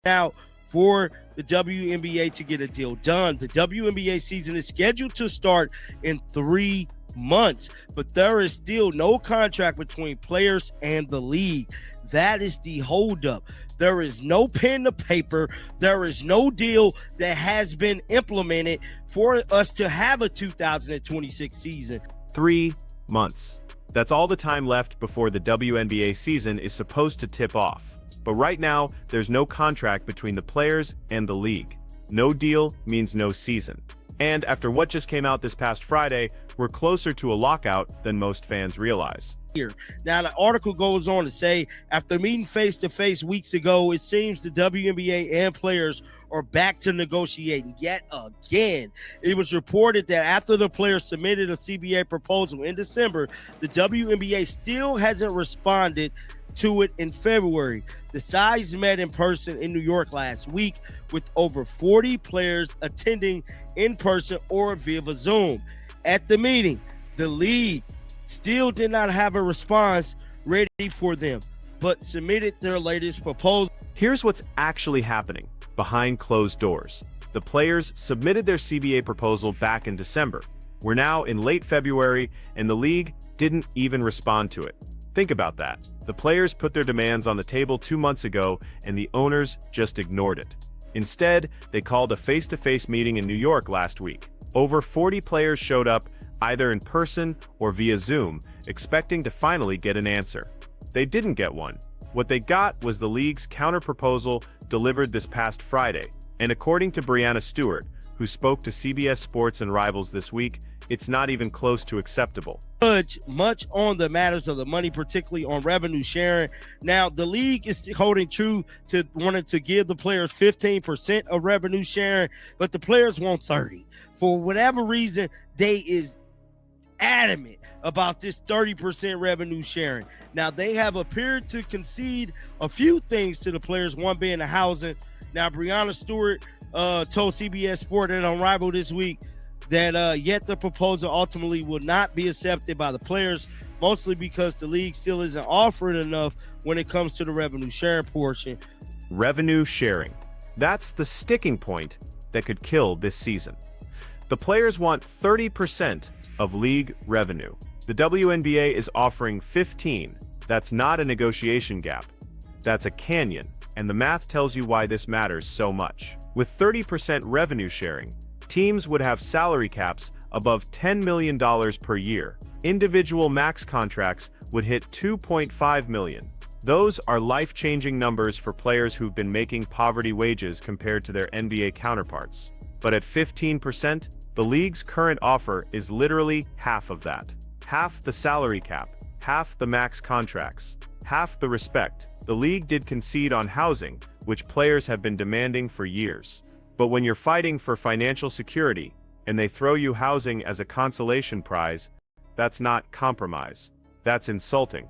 out for the WNBA to get a deal done. The WNBA season is scheduled to start in 3 months, but there is still no contract between players and the league. That is the holdup. There is no pen to paper. There is no deal that has been implemented for us to have a 2026 season. 3 months. That's all the time left before the WNBA season is supposed to tip off. But right now, there's no contract between the players and the league. No deal means no season. And after what just came out this past Friday, we're closer to a lockout than most fans realize. Now, the article goes on to say, after meeting face-to-face weeks ago, it seems the WNBA and players are back to negotiating yet again. It was reported that after the players submitted a CBA proposal in December, the WNBA still hasn't responded to it in February. The sides met in person in New York last week with over 40 players attending in person or via Zoom. At the meeting, the league still did not have a response ready for them, but submitted their latest proposal. Here's what's actually happening behind closed doors. The players submitted their CBA proposal back in December. We're now in late February, and the league didn't even respond to it. Think about that. The players put their demands on the table 2 months ago, and the owners just ignored it. Instead, they called a face-to-face meeting in New York last week. Over 40 players showed up, either in person or via Zoom, expecting to finally get an answer. They didn't get one. What they got was the league's counter-proposal delivered this past Friday. And according to Brianna Stewart, who spoke to CBS Sports and Rivals this week, it's not even close to acceptable. Much on the matters of the money, particularly on revenue sharing. Now, the league is holding true to wanting to give the players 15% of revenue sharing, but the players want 30%. For whatever reason, they is adamant about this 30% revenue sharing. Now, they have appeared to concede a few things to the players, one being the housing. Now, Brianna Stewart told CBS Sport and on Rival this week that yet the proposal ultimately will not be accepted by the players, mostly because the league still isn't offering enough when it comes to the revenue sharing portion. Revenue sharing. That's the sticking point that could kill this season. The players want 30% of league revenue. The WNBA is offering 15%. That's not a negotiation gap. That's a canyon, and the math tells you why this matters so much. With 30% revenue sharing, teams would have salary caps above $10 million per year. Individual max contracts would hit $2.5 million. Those are life-changing numbers for players who've been making poverty wages compared to their NBA counterparts. But at 15%, the league's current offer is literally half of that. Half the salary cap, half the max contracts, half the respect. The league did concede on housing, which players have been demanding for years. But when you're fighting for financial security, and they throw you housing as a consolation prize, that's not compromise. That's insulting.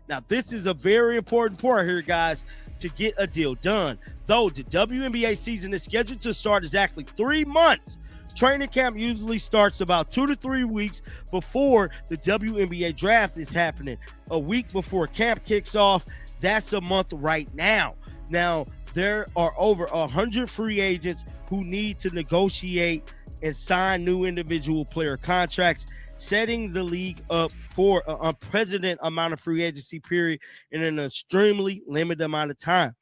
Now, this is a very important part here, guys, to get a deal done. Though the WNBA season is scheduled to start exactly 3 months, training camp usually starts about 2 to 3 weeks before the WNBA draft is happening. A week before camp kicks off, that's a month right now. Now, there are over 100 free agents who need to negotiate and sign new individual player contracts, setting the league up for an unprecedented amount of free agency period in an extremely limited amount of time.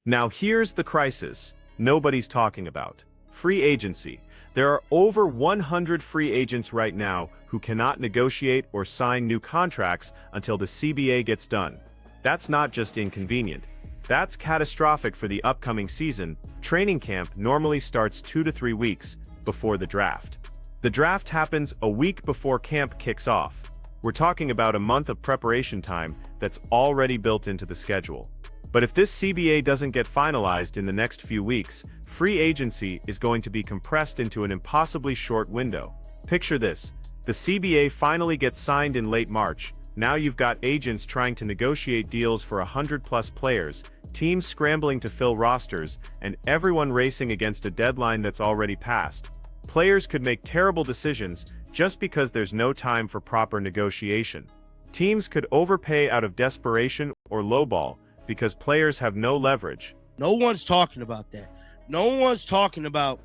Now here's the crisis nobody's talking about. Free agency. There are over 100 free agents right now who cannot negotiate or sign new contracts until the CBA gets done. That's not just inconvenient. That's catastrophic for the upcoming season. Training camp normally starts 2 to 3 weeks before the draft. The draft happens a week before camp kicks off. We're talking about a month of preparation time that's already built into the schedule. But if this CBA doesn't get finalized in the next few weeks, free agency is going to be compressed into an impossibly short window. Picture this. The CBA finally gets signed in late March. Now you've got agents trying to negotiate deals for 100-plus players, teams scrambling to fill rosters, and everyone racing against a deadline that's already passed. Players could make terrible decisions just because there's no time for proper negotiation. Teams could overpay out of desperation or lowball because players have no leverage. No one's talking about that. No one's talking about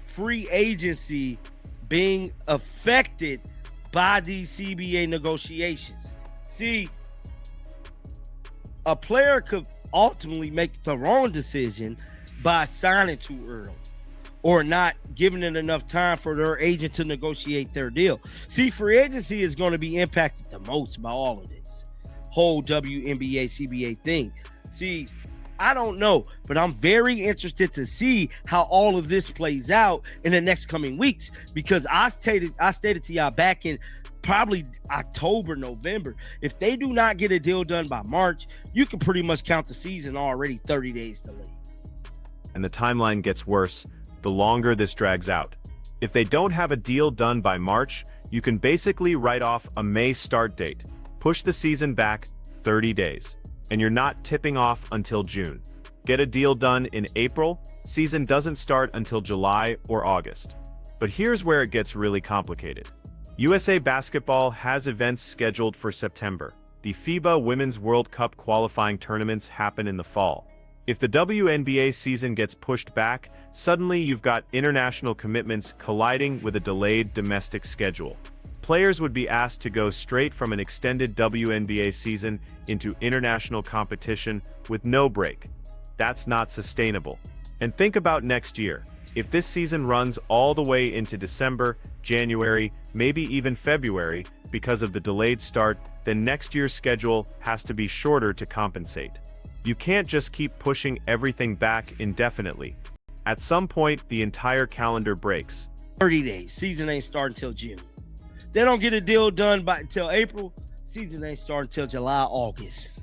free agency being affected by these CBA negotiations. See, a player could ultimately make the wrong decision by signing too early or not giving it enough time for their agent to negotiate their deal. See, free agency is going to be impacted the most by all of this whole WNBA CBA thing. See, I don't know, but I'm very interested to see how all of this plays out in the next coming weeks, because I stated to y'all back in probably October, November, if they do not get a deal done by March, you can pretty much count the season already 30 days delayed. And the timeline gets worse the longer this drags out. If they don't have a deal done by March, you can basically write off a May start date, push the season back 30 days, and you're not tipping off until June. Get a deal done in April, season doesn't start until July or August. But here's where it gets really complicated. USA Basketball has events scheduled for September. The FIBA Women's World Cup qualifying tournaments happen in the fall. If the WNBA season gets pushed back, suddenly you've got international commitments colliding with a delayed domestic schedule. Players would be asked to go straight from an extended WNBA season into international competition with no break. That's not sustainable. And think about next year. If this season runs all the way into December, January, maybe even February because of the delayed start, then next year's schedule has to be shorter to compensate. You can't just keep pushing everything back indefinitely. At some point, the entire calendar breaks. 30 days. Season ain't starting until June. They don't get a deal done until April. Season ain't starting until July, August.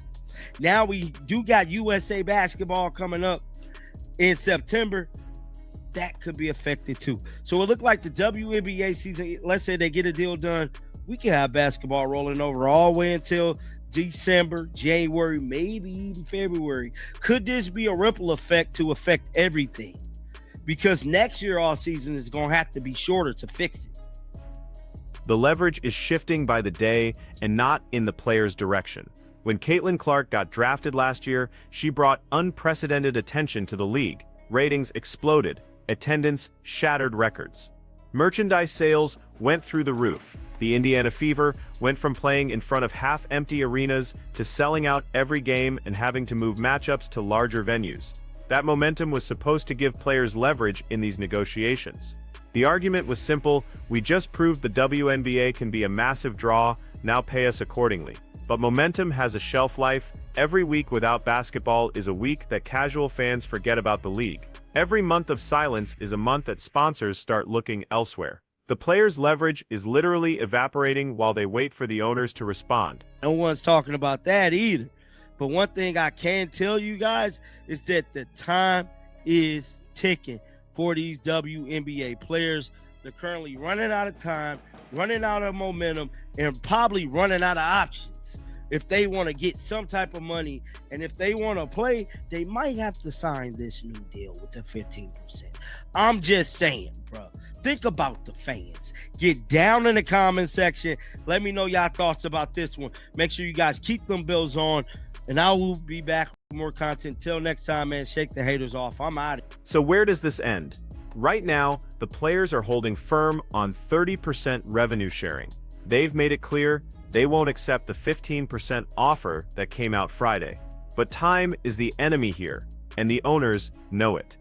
Now we do got USA Basketball coming up in September. That could be affected too. So it looked like the WNBA season, let's say they get a deal done, we can have basketball rolling over all the way until December, January, maybe even February. Could this be a ripple effect to affect everything? Because next year all season is going to have to be shorter to fix it. The leverage is shifting by the day and not in the player's direction. When Caitlin Clark got drafted last year, she brought unprecedented attention to the league. Ratings exploded. Attendance shattered records. Merchandise sales went through the roof. The Indiana Fever went from playing in front of half-empty arenas to selling out every game and having to move matchups to larger venues. That momentum was supposed to give players leverage in these negotiations. The argument was simple: we just proved the WNBA can be a massive draw, now pay us accordingly. But momentum has a shelf life. Every week without basketball is a week that casual fans forget about the league. Every month of silence is a month that sponsors start looking elsewhere. The players' leverage is literally evaporating while they wait for the owners to respond. No one's talking about that either. But one thing I can tell you guys is that the time is ticking for these WNBA players. They're currently running out of time, running out of momentum, and probably running out of options. If they want to get some type of money, and if they want to play, they might have to sign this new deal with the 15%. I'm just saying, bro. Think about the fans. Get down in the comment section. Let me know y'all thoughts about this one. Make sure you guys keep them bills on, and I will be back with more content. Till next time, man, shake the haters off. I'm out. So where does this end? Right now, the players are holding firm on 30% revenue sharing. They've made it clear they won't accept the 15% offer that came out Friday. But time is the enemy here, and the owners know it.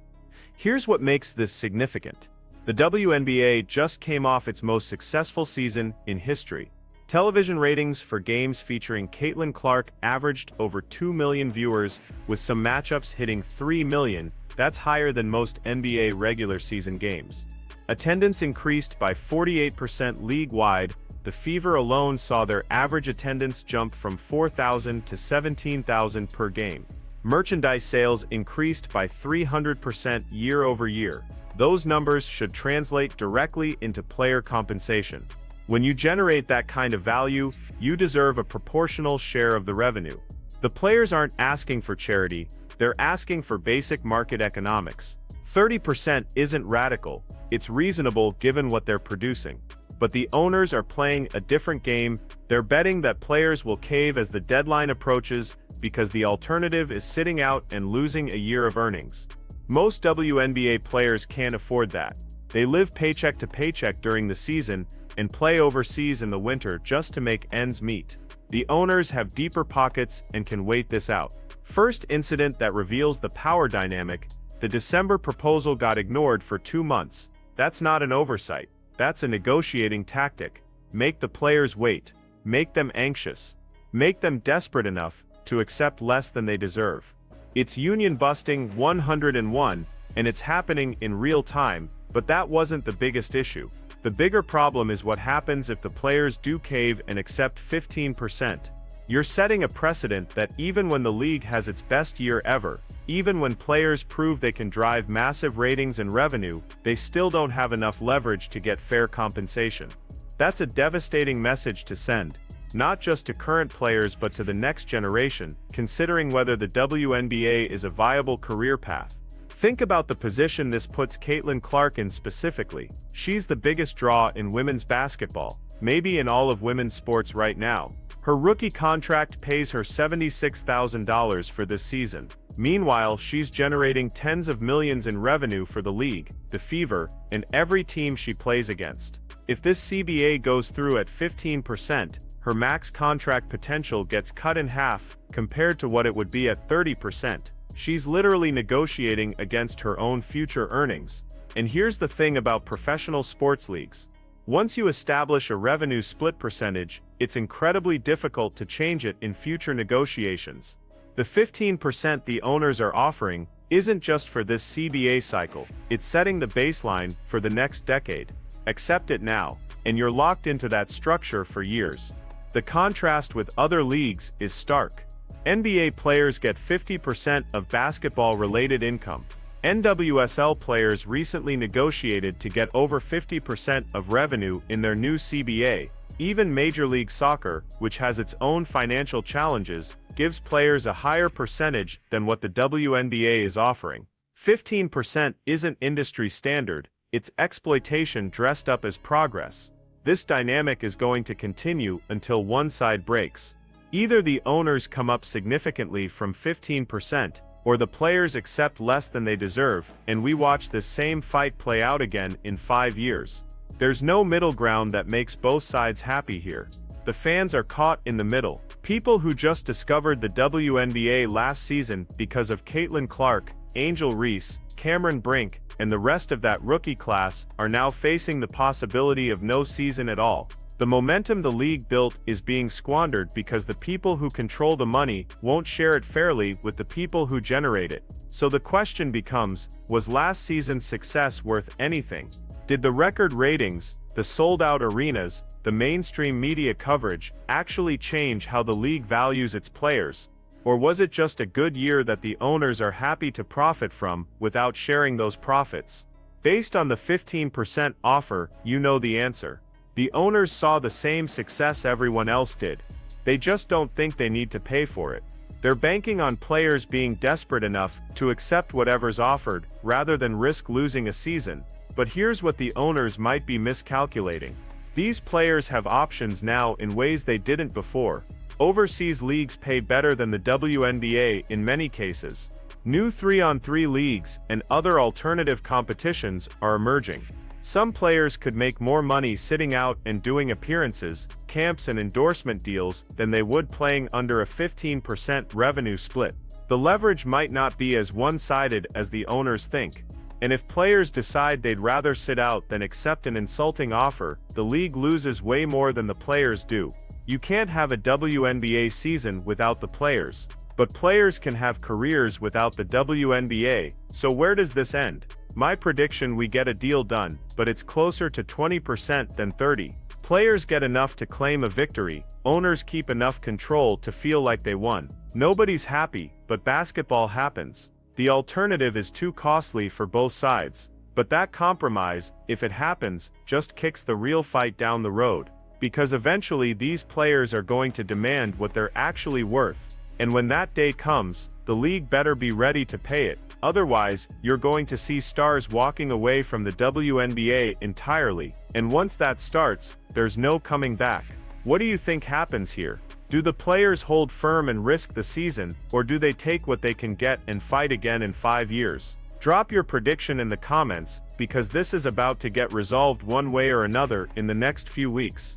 Here's what makes this significant. The WNBA just came off its most successful season in history. Television ratings for games featuring Caitlin Clark averaged over 2 million viewers, with some matchups hitting 3 million. That's higher than most NBA regular season games. Attendance increased by 48% league-wide. The Fever alone saw their average attendance jump from 4,000 to 17,000 per game. Merchandise sales increased by 300% year over year. Those numbers should translate directly into player compensation. When you generate that kind of value, you deserve a proportional share of the revenue. The players aren't asking for charity, they're asking for basic market economics. 30% isn't radical, it's reasonable given what they're producing. But the owners are playing a different game. They're betting that players will cave as the deadline approaches, because the alternative is sitting out and losing a year of earnings. Most WNBA players can't afford that. They live paycheck to paycheck during the season and play overseas in the winter just to make ends meet. The owners have deeper pockets and can wait this out. First incident that reveals the power dynamic: the December proposal got ignored for 2 months. That's not an oversight. That's a negotiating tactic. Make the players wait. Make them anxious. Make them desperate enough to accept less than they deserve. It's union busting 101, and it's happening in real time, but that wasn't the biggest issue. The bigger problem is what happens if the players do cave and accept 15%. You're setting a precedent that even when the league has its best year ever, even when players prove they can drive massive ratings and revenue, they still don't have enough leverage to get fair compensation. That's a devastating message to send, not just to current players but to the next generation, considering whether the WNBA is a viable career path. Think about the position this puts Caitlin Clark in specifically. She's the biggest draw in women's basketball, maybe in all of women's sports right now. Her rookie contract pays her $76,000 for this season. Meanwhile, she's generating tens of millions in revenue for the league, the Fever, and every team she plays against. If this CBA goes through at 15%, her max contract potential gets cut in half compared to what it would be at 30%. She's literally negotiating against her own future earnings. And here's the thing about professional sports leagues. Once you establish a revenue split percentage, it's incredibly difficult to change it in future negotiations. The 15% the owners are offering isn't just for this CBA cycle, it's setting the baseline for the next decade. Accept it now, and you're locked into that structure for years. The contrast with other leagues is stark. NBA players get 50% of basketball-related income. NWSL players recently negotiated to get over 50% of revenue in their new CBA. Even Major League Soccer, which has its own financial challenges, gives players a higher percentage than what the WNBA is offering. 15% isn't industry standard, it's exploitation dressed up as progress. This dynamic is going to continue until one side breaks. Either the owners come up significantly from 15%, or the players accept less than they deserve, and we watch this same fight play out again in 5 years. There's no middle ground that makes both sides happy here. The fans are caught in the middle. People who just discovered the WNBA last season because of Caitlin Clark, Angel Reese, Cameron Brink, and the rest of that rookie class are now facing the possibility of no season at all. The momentum the league built is being squandered because the people who control the money won't share it fairly with the people who generate it. So the question becomes, was last season's success worth anything? Did the record ratings, the sold-out arenas, the mainstream media coverage actually change how the league values its players? Or was it just a good year that the owners are happy to profit from without sharing those profits? Based on the 15% offer, you know the answer. The owners saw the same success everyone else did. They just don't think they need to pay for it. They're banking on players being desperate enough to accept whatever's offered, rather than risk losing a season. But here's what the owners might be miscalculating. These players have options now in ways they didn't before. Overseas leagues pay better than the WNBA in many cases. New 3-on-3 leagues and other alternative competitions are emerging. Some players could make more money sitting out and doing appearances, camps and endorsement deals than they would playing under a 15% revenue split. The leverage might not be as one-sided as the owners think. And if players decide they'd rather sit out than accept an insulting offer, the league loses way more than the players do. You can't have a WNBA season without the players. But players can have careers without the WNBA, so where does this end? My prediction: we get a deal done, but it's closer to 20% than 30%. Players get enough to claim a victory, owners keep enough control to feel like they won. Nobody's happy, but basketball happens. The alternative is too costly for both sides. But that compromise, if it happens, just kicks the real fight down the road. Because eventually these players are going to demand what they're actually worth. And when that day comes, the league better be ready to pay it. Otherwise, you're going to see stars walking away from the WNBA entirely. And once that starts, there's no coming back. What do you think happens here? Do the players hold firm and risk the season, or do they take what they can get and fight again in 5 years? Drop your prediction in the comments, because this is about to get resolved one way or another in the next few weeks.